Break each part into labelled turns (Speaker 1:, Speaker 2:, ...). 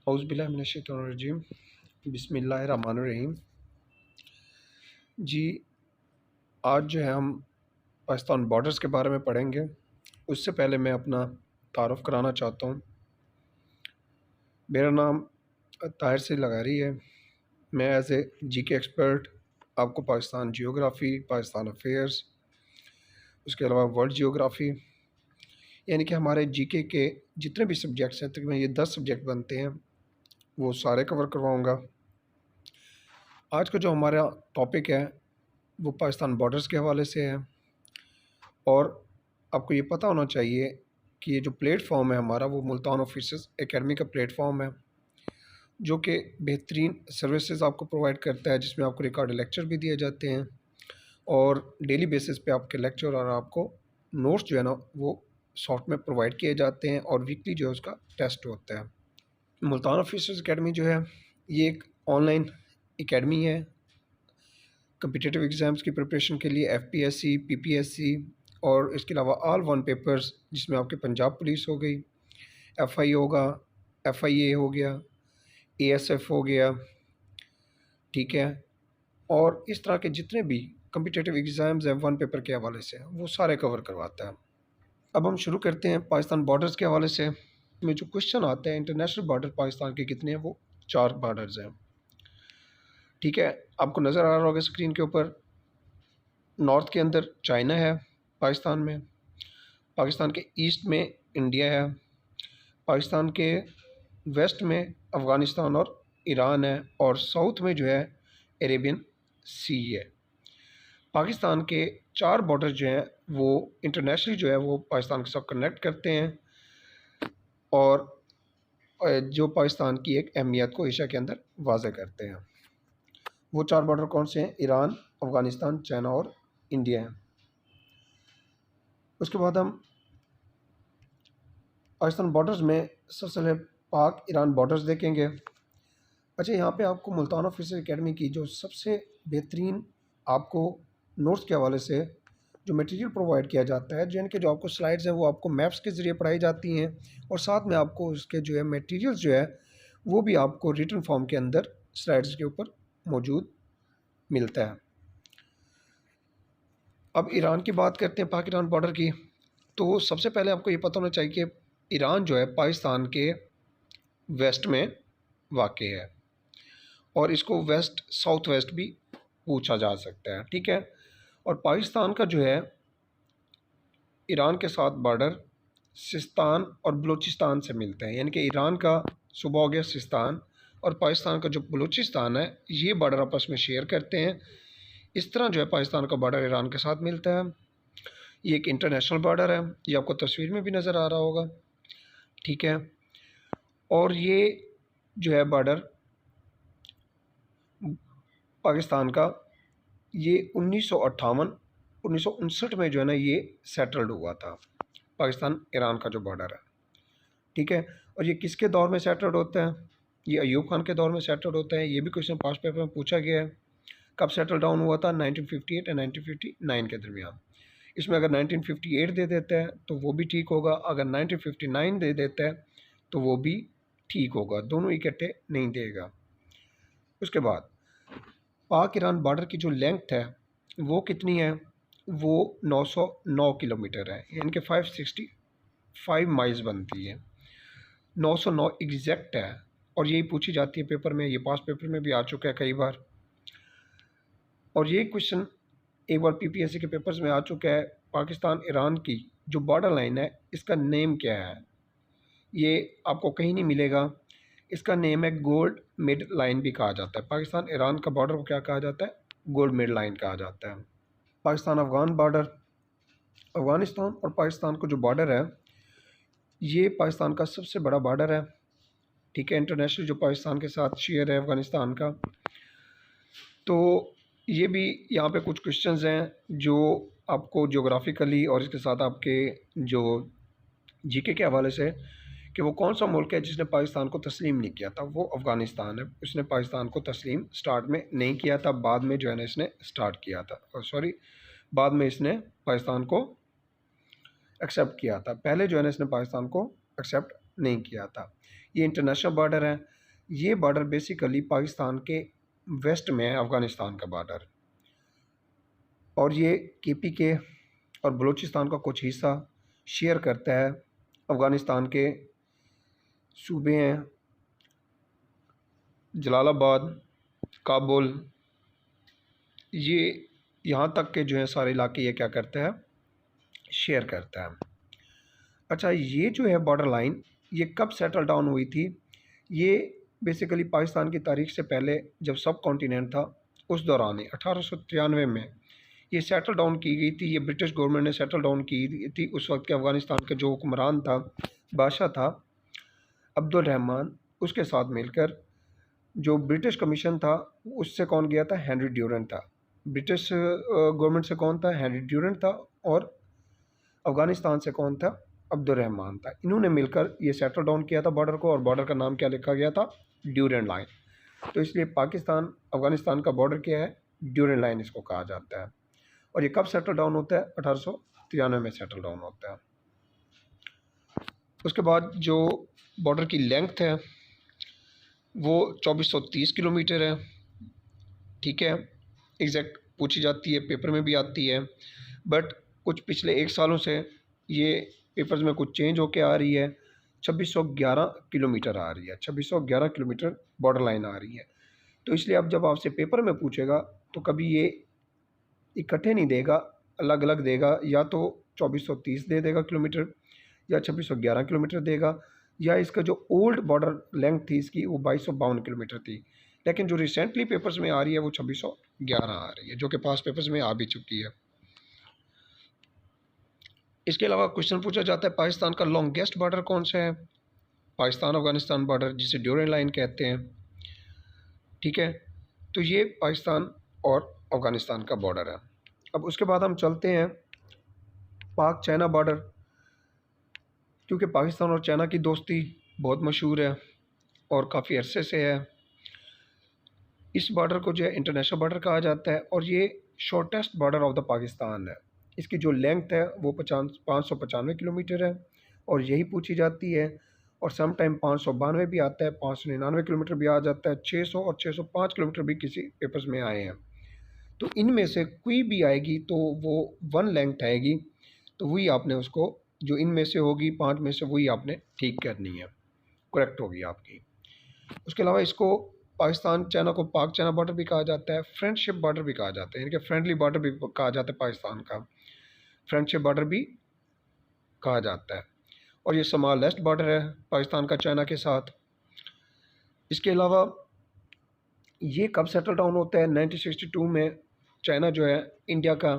Speaker 1: औज़ुबिल्लाहिमिनश्शैतानिर्रजीम बिस्मिल्लाहिर्रहमानिर्रहीम। जी, आज जो है हम पाकिस्तान बॉर्डर्स के बारे में पढ़ेंगे। उससे पहले मैं अपना तारुफ़ कराना चाहता हूँ। मेरा नाम ताहिर सी लगारी है। मैं एज़ ए जीके एक्सपर्ट आपको पाकिस्तान जियोग्राफ़ी, पाकिस्तान अफ़ेयर्स, उसके अलावा वर्ल्ड जियोग्राफ़ी, यानी कि हमारे जीके के जितने भी सब्जेक्ट्स हैं, तकरीबन ये 10 सब्जेक्ट बनते हैं, वो सारे कवर करवाऊँगा। आज का जो हमारा टॉपिक है वो पाकिस्तान बॉर्डर्स के हवाले से है। और आपको ये पता होना चाहिए कि ये जो प्लेटफॉर्म है हमारा, वो मुल्तान ऑफिसर्स एकेडमी का प्लेटफॉर्म है, जो कि बेहतरीन सर्विसेज आपको प्रोवाइड करता है, जिसमें आपको रिकॉर्ड लेक्चर भी दिए जाते हैं और डेली बेसिस पे आपके लेक्चर और आपको नोट्स जो है ना वो सॉफ्ट में प्रोवाइड किए जाते हैं और वीकली जो है उसका टेस्ट होता है। मुल्तान ऑफिसर्स एकेडमी जो है ये एक ऑनलाइन एकेडमी है कम्पिटिटिव एग्ज़ाम्स की प्रिपरेशन के लिए, एफपीएससी, पीपीएससी और इसके अलावा ऑल वन पेपर्स, जिसमें आपके पंजाब पुलिस हो गई, एफआई होगा, एफआईए हो गया, एएसएफ हो गया, ठीक है, और इस तरह के जितने भी कम्पिटिटिव एग्ज़ाम्स हैं वन पेपर के हवाले से, वो सारे कवर करवाता है। अब हम शुरू करते हैं पाकिस्तान बॉर्डर्स के हवाले से। में जो क्वेश्चन आते हैं, इंटरनेशनल बॉर्डर पाकिस्तान के कितने हैं, वो 4 बॉर्डर्स हैं, ठीक है। आपको नज़र आ रहा होगा स्क्रीन के ऊपर, नॉर्थ के अंदर चाइना है पाकिस्तान में, पाकिस्तान के ईस्ट में इंडिया है, पाकिस्तान के वेस्ट में अफ़गानिस्तान और ईरान है, और साउथ में जो है अरेबियन सी है। पाकिस्तान के 4 बॉर्डर जो हैं वो इंटरनेशनली जो है वो पाकिस्तान के साथ कनेक्ट करते हैं और जो पाकिस्तान की एक अहमियत को एशिया के अंदर वाज़ह करते हैं। वो 4 बॉर्डर कौन से हैं? ईरान, अफ़गानिस्तान, चाइना और इंडिया हैं। उसके बाद हम पाकिस्तान बॉर्डर्स में सबसे पहले पाक ईरान बॉर्डर्स देखेंगे। अच्छा, यहाँ पे आपको मुल्तान ऑफिसर एकेडमी की जो सबसे बेहतरीन आपको नोट्स के हवाले से जो मटेरियल प्रोवाइड किया जाता है, जिनके जो आपको स्लाइड्स हैं वो आपको मैप्स के ज़रिए पढ़ाई जाती हैं, और साथ में आपको उसके जो है मटेरियल्स जो है वो भी आपको रिटन फॉर्म के अंदर स्लाइड्स के ऊपर मौजूद मिलता है। अब ईरान की बात करते हैं, पाक ईरान बॉर्डर की। तो सबसे पहले आपको ये पता होना चाहिए कि ईरान जो है पाकिस्तान के वेस्ट में वाक़ है, और इसको वेस्ट साउथ वेस्ट भी पूछा जा सकता है, ठीक है। और पाकिस्तान का जो है ईरान के साथ बॉर्डर सिस्तान और बलूचिस्तान से मिलते हैं, यानी कि ईरान का सूबा हो गया सिस्तान और पाकिस्तान का जो बलूचिस्तान है, ये बॉर्डर आपस में शेयर करते हैं। इस तरह जो है पाकिस्तान का बॉर्डर ईरान के साथ मिलता है। ये एक इंटरनेशनल बॉर्डर है, ये आपको तस्वीर में भी नज़र आ रहा होगा, ठीक है। और ये जो है बॉर्डर पाकिस्तान का, ये 1958-1959 में जो है ना ये सेटल्ड हुआ था, पाकिस्तान ईरान का जो बॉर्डर है, ठीक है। और ये किसके दौर में सेटल्ड होता है? ये अयूब खान के दौर में सेटल्ड होता है। ये भी क्वेश्चन पास्ट पेपर में पूछा गया है। कब सेटल डाउन हुआ था? 1958 एंड 1959 के दरमियान। इसमें अगर 1958 दे देता है तो वो भी ठीक होगा, अगर 1959 दे देता है तो वो भी ठीक होगा, दोनों इकट्ठे नहीं देगा। उसके बाद पाक ईरान बॉर्डर की जो लेंथ है वो कितनी है? वो 909 किलोमीटर है, यानी कि 565 माइल्स बनती है। 909 एग्जैक्ट है, और यही पूछी जाती है पेपर में, ये पास पेपर में भी आ चुका है कई बार। और ये क्वेश्चन एक बार पीपीएससी के पेपर्स में आ चुका है। पाकिस्तान ईरान की जो बॉर्डर लाइन है, इसका नेम क्या है? ये आपको कहीं नहीं मिलेगा। इसका नेम है गोल्ड मिड लाइन भी कहा जाता है। पाकिस्तान ईरान का बॉर्डर को क्या कहा जाता है? गोल्ड मिड लाइन कहा जाता है। पाकिस्तान अफ़गान बॉर्डर, अफ़गानिस्तान और पाकिस्तान का जो बॉर्डर है, ये पाकिस्तान का सबसे बड़ा बॉर्डर है, ठीक है। इंटरनेशनल जो पाकिस्तान के साथ शेयर है अफ़गानिस्तान का। तो ये भी यहाँ पे कुछ क्वेश्चंस हैं जो आपको ज्योग्राफिकली और इसके साथ आपके जो जीके के हवाले से, कि वो कौन सा मुल्क है जिसने पाकिस्तान को तस्लीम नहीं किया था? वो अफ़गानिस्तान है। उसने पाकिस्तान को तस्लीम स्टार्ट में नहीं किया था, बाद में जो है ना इसने स्टार्ट किया था, सॉरी, बाद में इसने पाकिस्तान को एक्सेप्ट किया था। पहले जो है ना इसने पाकिस्तान को एक्सेप्ट नहीं किया था। ये इंटरनेशनल बॉर्डर है। ये बॉर्डर बेसिकली पाकिस्तान के वेस्ट में है, अफ़गानिस्तान का बॉर्डर, और ये केपी के और बलूचिस्तान का कुछ हिस्सा शेयर करता है। अफ़गानिस्तान के सूबे हैं जलालाबाद, काबुल, ये यहाँ तक के जो है सारे इलाके ये क्या करता है, शेयर करता है। अच्छा, ये जो है बॉर्डर लाइन ये कब सेटल डाउन हुई थी? ये बेसिकली पाकिस्तान की तारीख से पहले जब सब कॉन्टिनेंट था उस दौरान 1893 में ये सेटल डाउन की गई थी। ये ब्रिटिश गवर्नमेंट ने सेटल डाउन की थी। उस वक्त के अफ़गानिस्तान के जो हुक्मरान था, बादशाह था अब्दुल रहमान, उसके साथ मिलकर जो ब्रिटिश कमीशन था उससे कौन गया था, हेनरी ड्यूरेंट था। ब्रिटिश गवर्नमेंट से कौन था, हेनरी ड्यूरेंट था, और अफ़गानिस्तान से कौन था, अब्दुल रहमान था। इन्होंने मिलकर ये सेटल डाउन किया था बॉर्डर को, और बॉर्डर का नाम क्या लिखा गया था, ड्यूरेंट लाइन। तो इसलिए पाकिस्तान अफ़गानिस्तान का बॉर्डर क्या है, ड्यूरेंट लाइन इसको कहा जाता है। और ये कब सेटल डाउन होता है, 1893 में सेटल डाउन होता है। उसके बाद जो बॉर्डर की लेंथ है वो 2430 किलोमीटर है। ठीक है, एग्जैक्ट पूछी जाती है, पेपर में भी आती है, बट कुछ पिछले 1 सालों से ये पेपर्स में कुछ चेंज होके आ रही है। 2611 किलोमीटर आ रही है, 2611 किलोमीटर बॉर्डर लाइन आ रही है। तो इसलिए अब जब आपसे पेपर में पूछेगा तो कभी ये इकट्ठे नहीं देगा, अलग अलग देगा। या तो 2430 दे देगा किलोमीटर, या 2611 किलोमीटर देगा, या इसका जो ओल्ड बॉर्डर लेंथ थी इसकी वो 2252 किलोमीटर थी। लेकिन जो रिसेंटली पेपर्स में आ रही है वो 2611 आ रही है, जो कि पास पेपर्स में आ भी चुकी है। इसके अलावा क्वेश्चन पूछा जाता है पाकिस्तान का लॉन्गेस्ट बॉर्डर कौन सा है, पाकिस्तान अफगानिस्तान बॉर्डर, जिसे ड्यूरेंट लाइन कहते हैं। ठीक है, तो ये पाकिस्तान और अफगानिस्तान का बॉर्डर है। अब उसके बाद हम चलते हैं पाक चाइना बॉर्डर, क्योंकि पाकिस्तान और चाइना की दोस्ती बहुत मशहूर है और काफ़ी अरसे से है। इस बॉर्डर को जो है इंटरनेशनल बॉर्डर कहा जाता है, और ये shortest border of the Pakistan है। इसकी जो लेंथ है वो 595 किलोमीटर है, और यही पूछी जाती है। और सम टाइम 592 भी आता है, 599 किलोमीटर भी आ जाता है, 600 और 605 किलोमीटर भी किसी पेपर्स में आए हैं। तो इनमें से कोई भी आएगी तो वो वन लेंथ आएगी, तो वही आपने उसको, जो इनमें से होगी 5 में से, वही आपने ठीक करनी है, करेक्ट होगी आपकी। उसके अलावा इसको पाकिस्तान चाइना को पाक चाइना बॉर्डर भी कहा जाता है, फ्रेंडशिप बॉर्डर भी कहा जाता है, यानी कि फ्रेंडली बॉर्डर भी कहा जाता है पाकिस्तान का, फ्रेंडशिप बॉर्डर भी कहा जाता है। और ये स्मॉलेस्ट बॉर्डर है पाकिस्तान का चाइना के साथ। इसके अलावा ये कब सेटल डाउन होता है, 1962 में चाइना जो है इंडिया का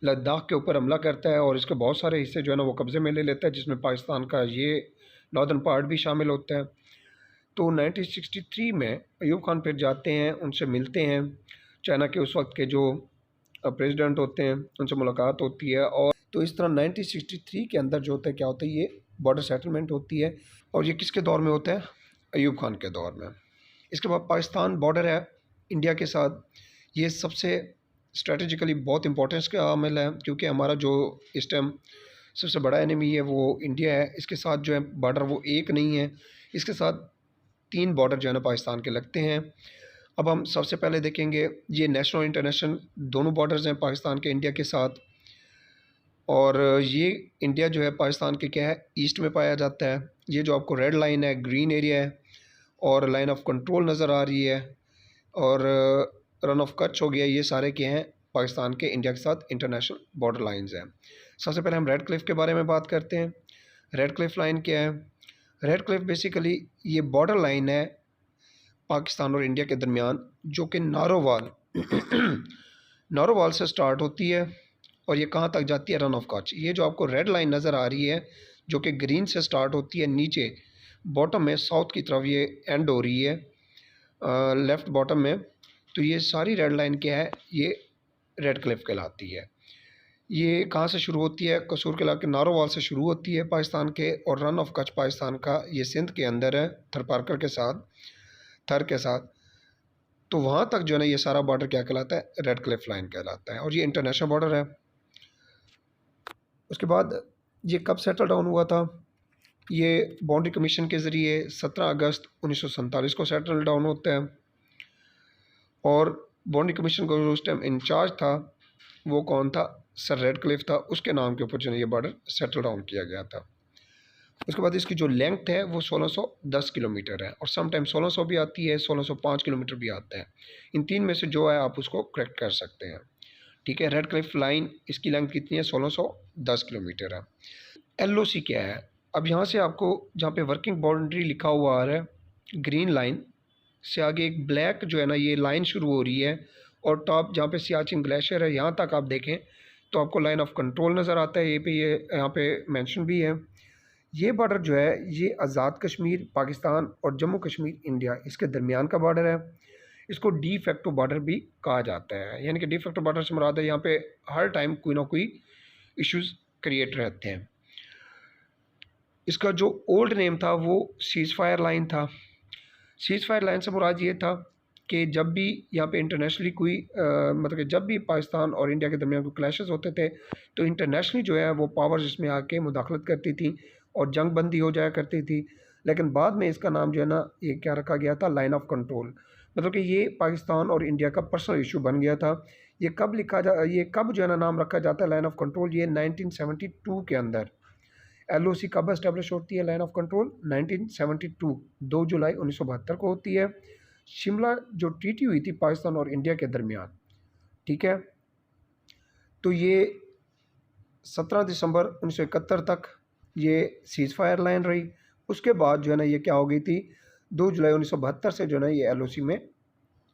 Speaker 1: लद्दाख के ऊपर हमला करता है, और इसके बहुत सारे हिस्से जो है ना वो कब्ज़े में ले लेता है, जिसमें पाकिस्तान का ये नॉर्दर्न पार्ट भी शामिल होता है। तो 1963 में अयूब खान फिर जाते हैं, उनसे मिलते हैं, चाइना के उस वक्त के जो प्रेसिडेंट होते हैं उनसे मुलाकात होती है। और तो इस तरह 1963 के अंदर जो होता है क्या होता है, ये बॉर्डर सेटलमेंट होती है। और ये किसके दौर में होता है, अयूब खान के दौर में। इसके बाद पाकिस्तान बॉर्डर है इंडिया के साथ, ये सबसे स्ट्रेटजिकली बहुत इंपॉर्टेंस का आमिल है, क्योंकि हमारा जो इस टाइम सबसे बड़ा एनिमी है वो इंडिया है। इसके साथ जो है बॉर्डर वो एक नहीं है, इसके साथ 3 बॉर्डर जो है ना पाकिस्तान के लगते हैं। अब हम सबसे पहले देखेंगे, ये नेशनल इंटरनेशनल दोनों बॉर्डर्स हैं पाकिस्तान के इंडिया के साथ। और ये इंडिया जो है पाकिस्तान के क्या है, ईस्ट में पाया जाता है। ये जो आपको रेड लाइन है, ग्रीन एरिया है, और लाइन ऑफ कंट्रोल नज़र आ रही है, और रन ऑफ कच्छ हो गया, ये सारे क्या हैं, पाकिस्तान के इंडिया के साथ इंटरनेशनल बॉर्डर लाइंस हैं। सबसे पहले हम रेड क्लिफ के बारे में बात करते हैं। रेड क्लिफ लाइन क्या है, रेड क्लिफ बेसिकली ये बॉर्डर लाइन है पाकिस्तान और इंडिया के दरमियान, जो कि नारोवाल नारोवाल से स्टार्ट होती है, और ये कहाँ तक जाती है, रन ऑफ कच्छ। ये जो आपको रेड लाइन नज़र आ रही है जो कि ग्रीन से स्टार्ट होती है, नीचे बॉटम में साउथ की तरफ ये एंड हो रही है, लेफ़्ट बॉटम में। तो ये सारी रेड लाइन क्या है, ये रेड क्लिफ कहलाती है। ये कहाँ से शुरू होती है, कसूर के इलाके नारोवाल से शुरू होती है पाकिस्तान के, और रन ऑफ कच्छ पाकिस्तान का, ये सिंध के अंदर है, थरपारकर के साथ, थर के साथ। तो वहाँ तक जो है ना ये सारा बॉर्डर क्या कहलाता है, रेड क्लिफ लाइन कहलाता है, और ये इंटरनेशनल बॉर्डर है। उसके बाद ये कब सेटल डाउन हुआ था, ये बाउंड्री कमीशन के ज़रिए 17 अगस्त 1947 को सेटल डाउन होता है। और बाउंड्री कमीशन का जो उस टाइम इंचार्ज था वो कौन था? सर रेडक्लिफ था। उसके नाम के ऊपर जो है ये बॉर्डर सेटल डाउन किया गया था। उसके बाद इसकी जो लेंथ है वो 1610 किलोमीटर है, और समटाइम 1600 भी आती है, 1605 किलोमीटर भी आता है। इन तीन में से जो है आप उसको करेक्ट कर सकते हैं। ठीक है, रेड क्लिफ लाइन इसकी लेंथ कितनी है? 1610 किलोमीटर है। LOC क्या है? अब यहाँ से आपको जहाँ पे वर्किंग बाउंड्री लिखा हुआ आ रहा है, ग्रीन लाइन से आगे एक ब्लैक जो है ना ये लाइन शुरू हो रही है, और टॉप जहाँ पे सियाचिन ग्लेशियर है यहाँ तक आप देखें तो आपको लाइन ऑफ कंट्रोल नज़र आता है। ये यहाँ पे मेंशन भी है। ये बॉर्डर जो है ये आज़ाद कश्मीर पाकिस्तान और जम्मू कश्मीर इंडिया इसके दरमियान का बॉर्डर है। इसको डी फैक्टो बॉर्डर भी कहा जाता है, यानी कि डी फैक्टो बॉर्डर से मुराद है यहाँ पे हर टाइम कोई ना कोई इश्यूज क्रिएट रहते हैं। इसका जो ओल्ड नेम था वो सीज़ फायर लाइन था। सीज़ फायर लाइन से मुराद ये था कि जब भी यहाँ पे इंटरनेशनली कोई मतलब कि जब भी पाकिस्तान और इंडिया के दरमियान कोई क्लैशेस होते थे तो इंटरनेशनली जो है वो पावर्स इसमें आके मुदाखलत करती थी और जंग बंदी हो जाया करती थी। लेकिन बाद में इसका नाम जो है ना ये क्या रखा गया था? Line of control. मतलब कि ये पाकिस्तान और इंडिया का पर्सनल इशू बन गया था। ये कब जो है ना नाम रखा जाता है लाइन ऑफ कंट्रोल? ये 1972 के अंदर। LOC कब एस्टेब्लिश होती है लाइन ऑफ कंट्रोल? 1972 2 जुलाई 1972 को होती है। शिमला जो ट्रीटी हुई थी पाकिस्तान और इंडिया के दरमियान, ठीक है, तो ये 17 दिसंबर 1971 तक ये सीज़ फायर लाइन रही। उसके बाद जो है ना ये क्या हो गई थी? 2 जुलाई 1972 से जो है ना ये LOC में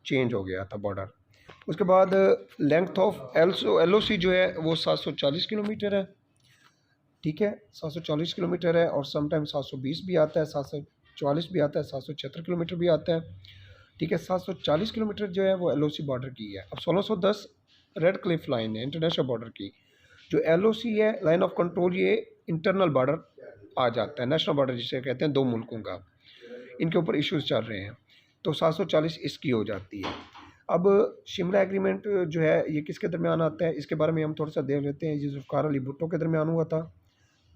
Speaker 1: चेंज हो गया था बॉर्डर। उसके बाद लेंथ ऑफ LOC जो है वो 740 किलोमीटर है। ठीक है, 740 किलोमीटर है, और समटाइम 720 भी आता है, 744 भी आता है, 776 किलोमीटर भी आता है। ठीक है, 740 किलोमीटर जो है वो LOC बॉर्डर की है। अब 1610 रेड क्लिफ लाइन है इंटरनेशनल बॉर्डर की। जो LOC है लाइन ऑफ कंट्रोल, ये इंटरनल बॉर्डर आ जाता है, नेशनल बॉर्डर जिसे कहते हैं दो मुल्कों का, इनके ऊपर इश्यूज चल रहे हैं, तो 740 इसकी हो जाती है। अब शिमला एग्रीमेंट जो है ये किसके दरमियान आता है? इसके बारे में हम थोड़ा सा देख लेते हैं। ये जुल्फ़िकार अली भुट्टो के दरमियान हुआ था।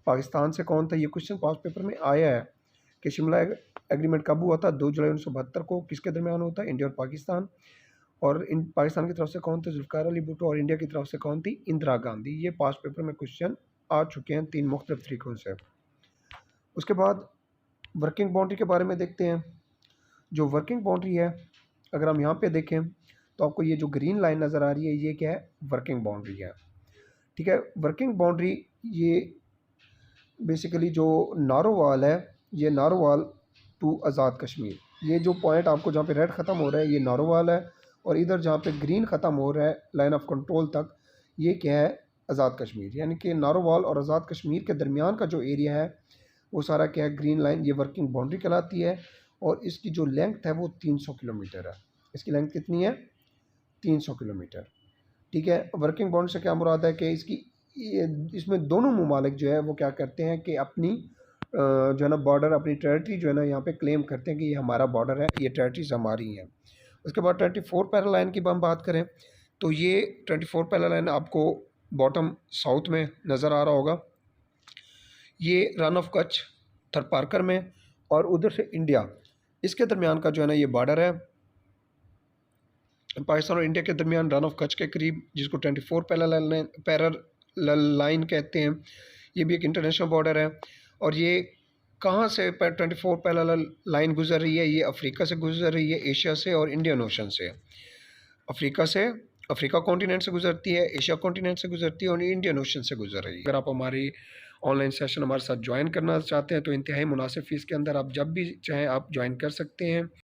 Speaker 1: पाकिस्तान से कौन था? ये क्वेश्चन पास पेपर में आया है कि शिमला एग्रीमेंट कब हुआ था? 2 जुलाई 1972 को। किसके दरमियान होता है? इंडिया और पाकिस्तान। और इन पाकिस्तान की तरफ से कौन थे? जुल्फ़िकार अली भुट्टो। और इंडिया की तरफ से कौन थी? इंदिरा गांधी। ये पास पेपर में क्वेश्चन आ चुके हैं 3 मुख्तलिफ तरीक़ों से। उसके बाद वर्किंग बाउंड्री के बारे में देखते हैं। जो वर्किंग बाउंड्री है अगर हम यहाँ पे देखें तो आपको ये जो ग्रीन लाइन नज़र आ रही है ये क्या है? वर्किंग बाउंड्री है। ठीक है, वर्किंग बाउंड्री ये बेसिकली जो नारोवाल है, ये नारोवाल टू आज़ाद कश्मीर, ये जो पॉइंट आपको जहाँ पे रेड ख़त्म हो रहा है ये नारोवाल है, और इधर जहाँ पे ग्रीन ख़त्म हो रहा है लाइन ऑफ कंट्रोल तक ये क्या है? आज़ाद कश्मीर। यानी कि नारोवाल और आज़ाद कश्मीर के दरमियान का जो एरिया है वो सारा क्या है? Green line. ये वर्किंग बाउंड्री कहलाती है, और इसकी जो लेंथ है वो 300 किलोमीटर है। इसकी लेंथ कितनी है? 300 किलोमीटर। ठीक है, वर्किंग बाउंड्री से क्या मुराद है कि इसमें दोनों ममालिक जो है वो क्या करते हैं कि अपनी जो है ना बॉर्डर, अपनी टेरिटरी जो है ना यहाँ पे क्लेम करते हैं कि ये हमारा बॉर्डर है, ये टेरिटरीज हमारी हैं। उसके बाद 24 पैरा लाइन की हम बात करें तो ये 24 पैरा लाइन आपको बॉटम साउथ में नज़र आ रहा होगा। ये रन ऑफ कच्छ थरपारकर में, और उधर से इंडिया, इसके दरमियान का जो है ना ये बॉर्डर है पाकिस्तान और इंडिया के दरमियान, रन ऑफ कच्छ के करीब, जिसको 24 पैरेलल लाइन कहते हैं। ये भी एक इंटरनेशनल बॉर्डर है। और ये कहाँ से 24 पैरेलल लाइन गुजर रही है? ये अफ्रीका से गुजर रही है, एशिया से और इंडियन ओशन से। अफ्रीका कॉन्टिनेंट से गुजरती है, एशिया कॉन्टिनेंट से गुजरती है, और इंडियन ओशन से गुजर रही है। अगर आप हमारी ऑनलाइन सेशन हमारे साथ ज्वाइन करना चाहते हैं तो इंतहाई मुनासिब फ़ीस के अंदर आप जब भी चाहें आप ज्वाइन कर सकते हैं।